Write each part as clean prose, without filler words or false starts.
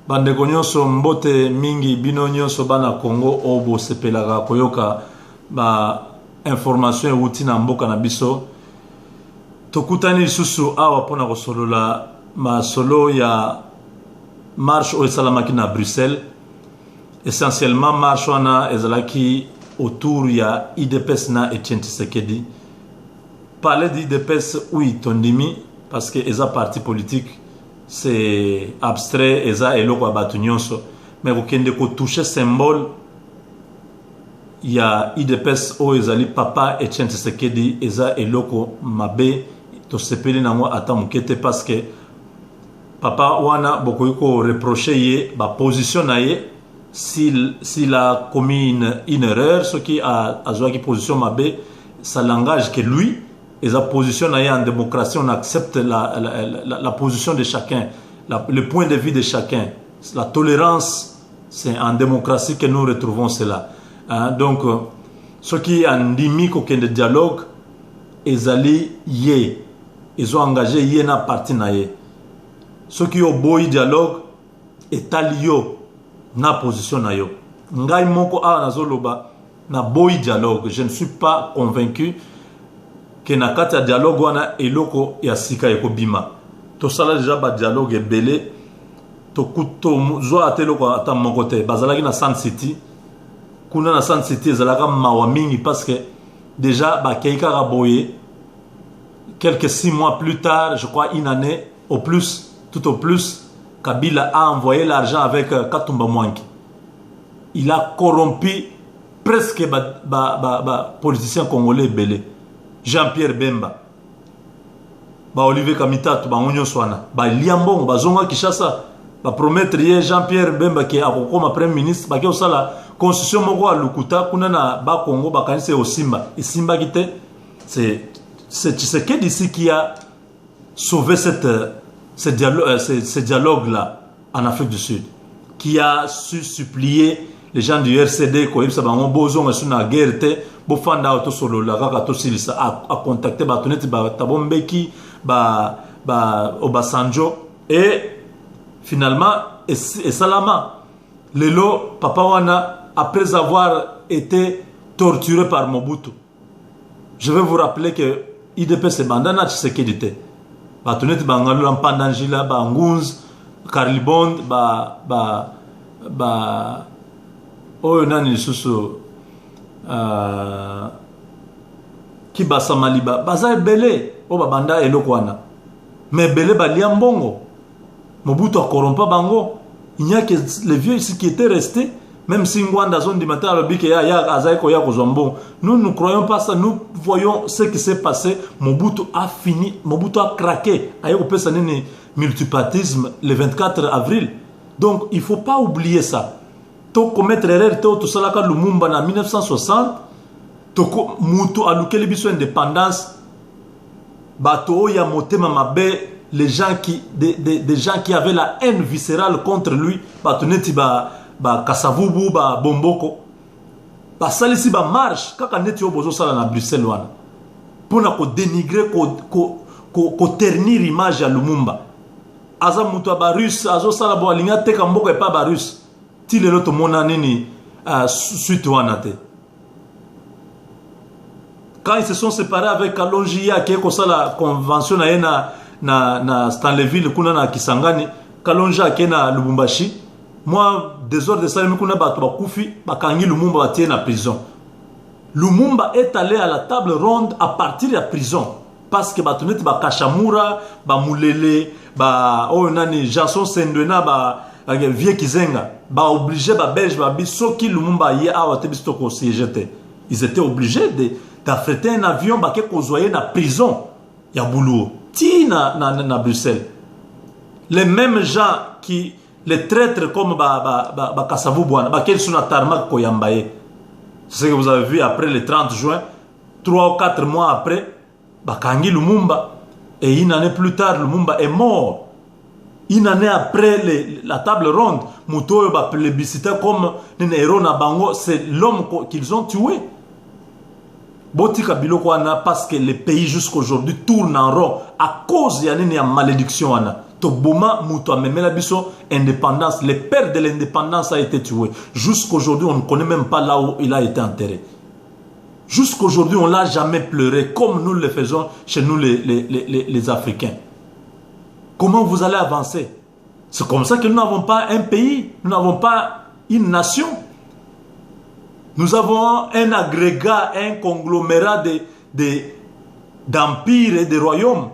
Bandeko nyonso mbote mingi bino nyonso bana Congo obo sepelaka koyoka ba information euti na mboka na biso. Tokutani lisusu awa pona kosolola masolo ya marche o esalamaki na Bruxelles. Essentiellement marche wana ezalaki autour ya IDPS na Etienne Tshisekedi. Parler d'IDPS oui tondimi parce que eza parti politique c'est abstrait eza eloko abatu nyonso mais kokende ko toucher symbole ya IDPS o ezali papa Etienne Tshisekedi eza eloko mabe to sepeli nango ata mukete parce que papa wana bokoyiko reprocher ye ba position na ye s'il a commis une erreur ce qui a joué position mabe ça l'engage que lui et sa position en démocratie, on accepte la position de chacun, le point de vue de chacun. La tolérance, c'est en démocratie que nous retrouvons cela. Donc, ce qui est en dimique aucun dialogue, ils ont engagé yé na parti na yé. Ce qui ont beau dialogue, est alio na position na yo. Ngai moko a nazoloba na boy dialogue. Je ne suis pas convaincu que na kati ya dialogue wana eloko ya sika eko bima to sala déjà ba dialogue ebele to kuto zo ateloko ata moko te bazalaki na Sun City kuna na Sun City ezalaka mawa mingi parce que déjà ba keika raboye quelques 6 mois plus tard je crois une année au plus tout au plus Kabila a envoyé l'argent avec Katumba Mwangi. Il a corrompu presque ba politiciens congolais belé. Jean-Pierre Bemba, Olivier Kamitatu, Onyo Swana, Liambon, Zonga Kishasa, promettre Jean-Pierre Bemba qui a comme premier ministre, qui a la constitution Mogo à Lukuta, Kunana, Congo, Bakanise au Simba. Et Simba c'est Tshisekedi ici qui a sauvé ce dialogue-là en Afrique du Sud, qui a su supplier les gens du RCD, qui ont besoin de la guerre. Bofanda auto solo la kaka to silisa a contacter ba toneti ba tabombeki ba Obasanjo et finalement et salama lelo papa wana après avoir été torturé par Mobutu. Je vais vous rappeler que IDPS bandana Tshisekedi te ba toneti ba ngalo lampandanjila ba ngunz Karlibond ba oyo nani susu qui basa maliba baza belé o babanda eloko wana mais belé balia mbongo Mobutu a corrompu bango. Il n'y a que les vieux ici qui étaient restés même si Ngwanda zone du matin le bique ya azaiko ya kozombo. Nous ne croyons pas ça, nous voyons ce qui s'est passé. Mobutu a fini, Mobutu a craqué ayeko pesa nini multipartisme le 24 avril. Donc il faut pas oublier ça. To commettre erreur to salaka Lumumba en 1960 to mutu alukeli biso indépendance bato ya motema mabe les gens qui des gens qui avaient la haine viscérale contre lui bato neti ba Kasavubu ba Bomboko ba salisi ba marche kaka neti obozo sala na Bruxelles wana pona ko dénigrer ko ternir image ya Lumumba aza mutu ba russe azo sala bo alinga teka mboko e pa ba russe. Si les autres mona nini suite wanate. Quand ils se sont séparés avec Kalonjia qui est comme ça la convention na Stanleyville kuna na Kisangani Kalonjia qui est na Lubumbashi moi désordre de ça kuna ba kufi ba kangi Lumumba batie na prison. Lumumba est allé à la table ronde à partir de la prison parce que ba toneti ba Kashamura ba Mulele ba nani Jason Sendwena ba vieux Kizenga ba obligé ba belge ba biso ki Lumumba ye awa te biso ko siégete. Ils étaient obligés d'affréter un avion ba ke kozoyer na prison ya Boulou ti na Bruxelles. Les mêmes gens qui les traîtres comme ba Kasavu Bwana ba kel suna tarmac ko yambaye. C'est ce que vous avez vu après le 30 juin 3 ou 4 mois après ba kangi Lumumba et une année plus tard Lumumba est mort. Une année après la table ronde, Mouto va plébisciter comme un héros na bango, c'est l'homme qu'ils ont tué. Botika biloko wana parce que le pays jusqu'aujourd'hui tourne en rond à cause de la malédiction wana. Toboma Mouto Memela Biso, indépendance. Le père de l'indépendance a été tué. Jusqu'aujourd'hui, on ne connaît même pas là où il a été enterré. Jusqu'aujourd'hui, on ne l'a jamais pleuré comme nous le faisons chez nous les Africains. Comment vous allez avancer? C'est comme ça que nous n'avons pas un pays, nous n'avons pas une nation. Nous avons un agrégat, un conglomérat d'empires et de royaumes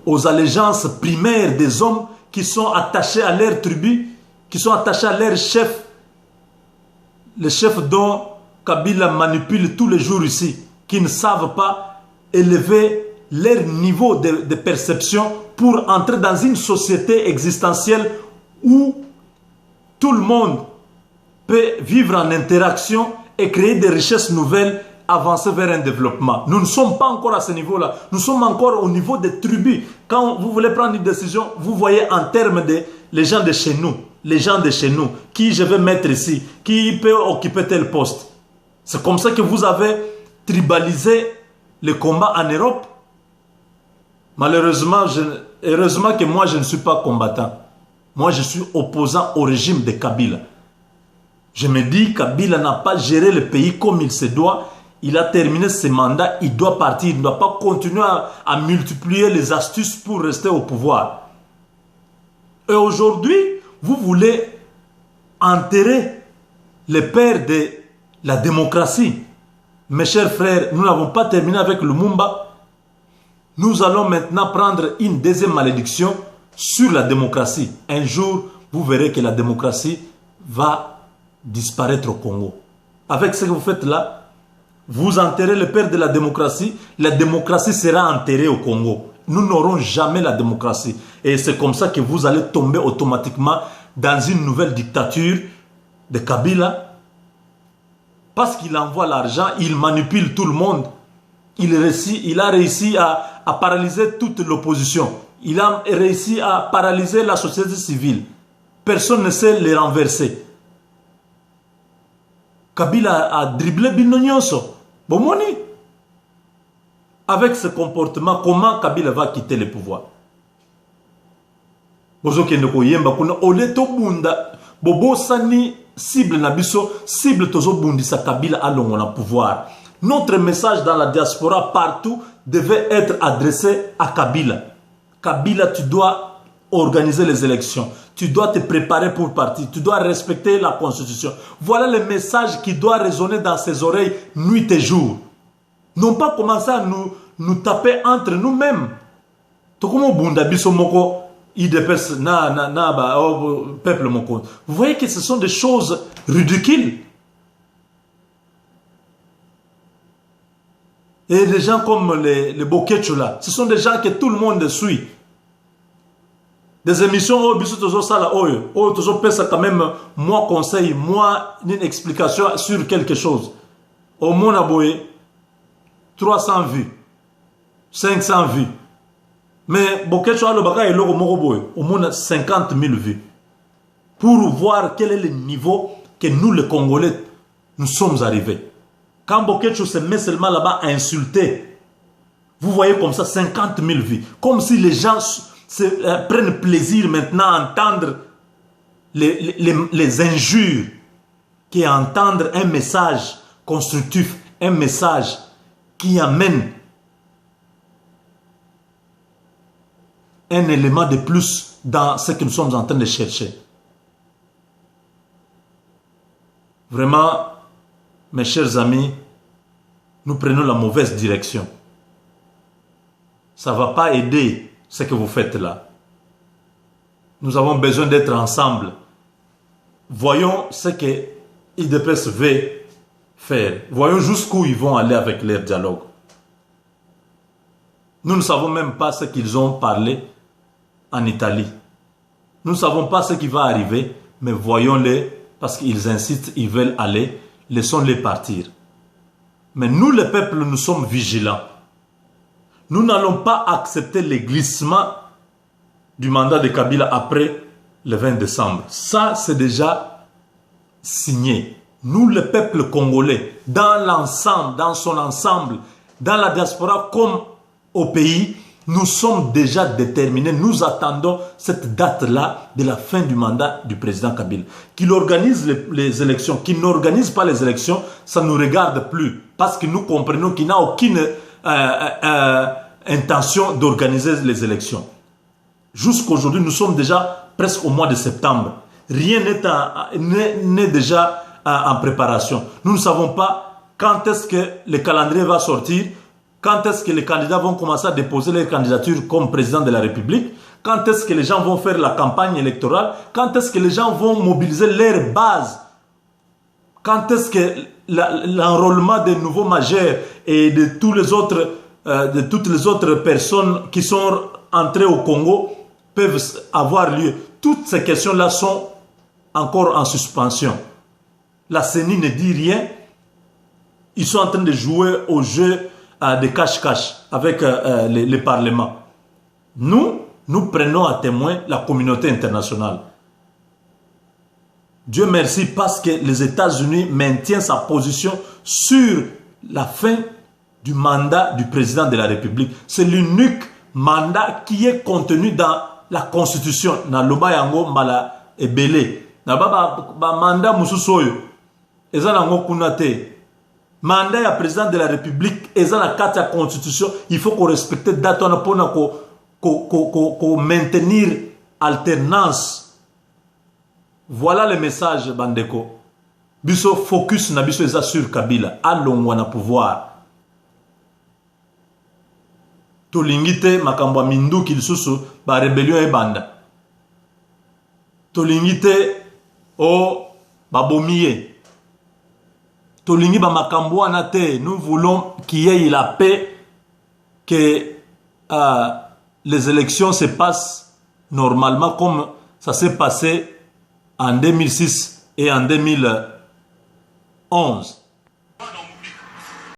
aux allégeances primaires des hommes qui sont attachés à leur tribu, qui sont attachés à leur chef, les chefs dont Kabila manipule tous les jours ici, qui ne savent pas élever leur niveau de perception pour entrer dans une société existentielle où tout le monde peut vivre en interaction et créer des richesses nouvelles, avancer vers un développement. Nous ne sommes pas encore à ce niveau-là. Nous sommes encore au niveau des tribus. Quand vous voulez prendre une décision, vous voyez en termes de les gens de chez nous, les gens de chez nous, qui je vais mettre ici, qui peut occuper tel poste. C'est comme ça que vous avez tribalisé le combat en Europe. Malheureusement, heureusement que moi je ne suis pas combattant. Moi je suis opposant au régime de Kabila. Je me dis, Kabila n'a pas géré le pays comme il se doit. Il a terminé ses mandats, il doit partir. Il ne doit pas continuer à multiplier les astuces pour rester au pouvoir. Et aujourd'hui, vous voulez enterrer les pères de la démocratie. Mes chers frères, nous n'avons pas terminé avec Lumumba. Nous allons maintenant prendre une deuxième malédiction sur la démocratie. Un jour, vous verrez que la démocratie va disparaître au Congo. Avec ce que vous faites là, vous enterrez le père de la démocratie sera enterrée au Congo. Nous n'aurons jamais la démocratie. Et c'est comme ça que vous allez tomber automatiquement dans une nouvelle dictature de Kabila. Parce qu'il envoie l'argent, il manipule tout le monde. Il a réussi à paralyser toute l'opposition. Il a réussi à paralyser la société civile. Personne ne sait les renverser. Kabila a dribblé Binonyonso. Bomoni. Avec ce comportement, comment Kabila va quitter le pouvoir? Bozoke ndoko yemba kuna oleto bunda bobo sani cible nabiso cible tozo bundisa Kabila alongo na pouvoir. Notre message dans la diaspora partout devait être adressé à Kabila. Kabila, tu dois organiser les élections. Tu dois te préparer pour partir. Tu dois respecter la constitution. Voilà le message qui doit résonner dans ses oreilles nuit et jour. Non pas commencer à nous taper entre nous-mêmes. Tokomo bunda biso moko idepes peuple moko. Vous voyez que ce sont des choses ridicules. Et des gens comme les Boketcho là, ce sont des gens que tout le monde suit. Des émissions, oh, biso tozo sala oyo, oh, tozo pesa quand même, moi conseil, moi une explication sur quelque chose. Au monde a boé, 300 vues, 500 vues. Mais Boketcho a le bagage et l'eau moro boé, au monde 50 000 vues. Pour voir quel est le niveau que nous les Congolais, nous sommes arrivés. Quand Boketcho se met seulement là-bas à insulter, vous voyez comme ça 50 000 vues. Comme si les gens prennent plaisir maintenant à entendre les injures, qu'à entendre un message constructif, un message qui amène un élément de plus dans ce que nous sommes en train de chercher. Vraiment, mes chers amis, nous prenons la mauvaise direction. Ça ne va pas aider ce que vous faites là. Nous avons besoin d'être ensemble. Voyons ce que IDPS veut faire. Voyons jusqu'où ils vont aller avec leur dialogue. Nous ne savons même pas ce qu'ils ont parlé en Italie. Nous ne savons pas ce qui va arriver, mais voyons-les parce qu'ils insistent, ils veulent aller. Laissons-les partir. Mais nous, le peuple, nous sommes vigilants. Nous n'allons pas accepter le glissement du mandat de Kabila après le 20 décembre. Ça, c'est déjà signé. Nous, le peuple congolais, dans l'ensemble, dans son ensemble, dans la diaspora comme au pays, Nous sommes déjà déterminés, nous attendons cette date-là de la fin du mandat du président Kabila. Qu'il organise les élections, qu'il n'organise pas les élections, ça ne nous regarde plus. Parce que nous comprenons qu'il n'a aucune intention d'organiser les élections. Jusqu'aujourd'hui, nous sommes déjà presque au mois de septembre. Rien n'est déjà en préparation. Nous ne savons pas quand est-ce que le calendrier va sortir, quand est-ce que les candidats vont commencer à déposer leur candidature comme président de la République, quand est-ce que les gens vont faire la campagne électorale, quand est-ce que les gens vont mobiliser leurs bases, quand est-ce que l'enrôlement des nouveaux majeurs et de toutes les autres personnes qui sont entrées au Congo peuvent avoir lieu. Toutes ces questions-là sont encore en suspension. La CENI ne dit rien. Ils sont en train de jouer au jeu de cache-cache avec les parlements. Nous prenons à témoin la communauté internationale. Dieu merci parce que les États-Unis maintiennent sa position sur la fin du mandat du président de la République. C'est l'unique mandat qui est contenu dans la Constitution. Na loba yango mbala ebele. Na ba mandat mususoyo. Eza nango kunate. Mandat ya président de la République, eza la carte de la Constitution, il faut qu'on respecte date pour maintenir alternance. Voilà le message, Bandeko. Biso focus na biso eza sur Kabila, alongwa na pouvoir. Tolingite makambwa minduki lisusu ba rébellion e banda. Tolingite o babomiye. Tolingi ba makambo wana te, nous voulons qu'il y ait la paix, que les élections se passent normalement comme ça s'est passé en 2006 et en 2011.